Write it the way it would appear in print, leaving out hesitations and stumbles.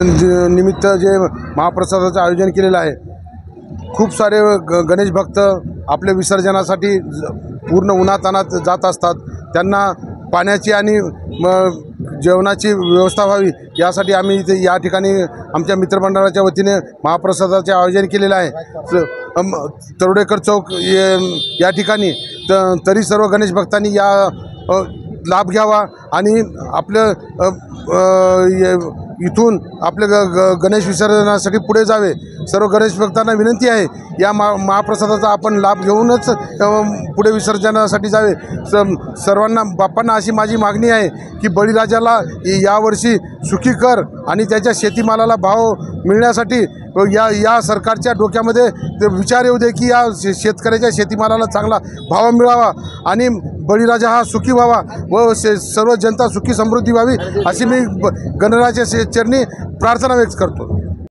निमित्त जे महाप्रसादाचं आयोजन केलेलं आहे, खूप सारे गणेश भक्त आपले विसर्जनासाठी पूर्ण उन्हातान्हात जात असतात. त्यांना पाण्याची आणि जेवणाची व्यवस्था व्हावी यासाठी आम्ही इथे या ठिकाणी आमच्या मित्रमंडळाच्या वतीने महाप्रसादाचे आयोजन केलेलं आहे. तरोडेकर चौक या ठिकाणी तरी सर्व गणेश भक्तांनी या लाभ घ्यावा आणि आपलं इथून आपले गणेश विसर्जनासाठी पुढे जावे. सर्व गणेश भक्तांना विनंती आहे, या महाप्रसादाचा आपण लाभ घेऊनच पुढे विसर्जनासाठी जावे. सर्वांना बाप्पांना अशी माझी मागणी आहे की बळीराजाला यावर्षी सुखी कर आणि त्याच्या शेतीमालाला भाव मिळण्यासाठी या सरकारच्या डोक्यामध्ये ते विचार येऊ दे की या शेतकऱ्याच्या शेतीमालाला चांगला भाव मिळावा आणि बळीराजा हा सुखी व्हावा व सर्व जनता सुखी समृद्धी व्हावी अशी मी गणरायाच्या चरणी प्रार्थना व्यक्त करतो.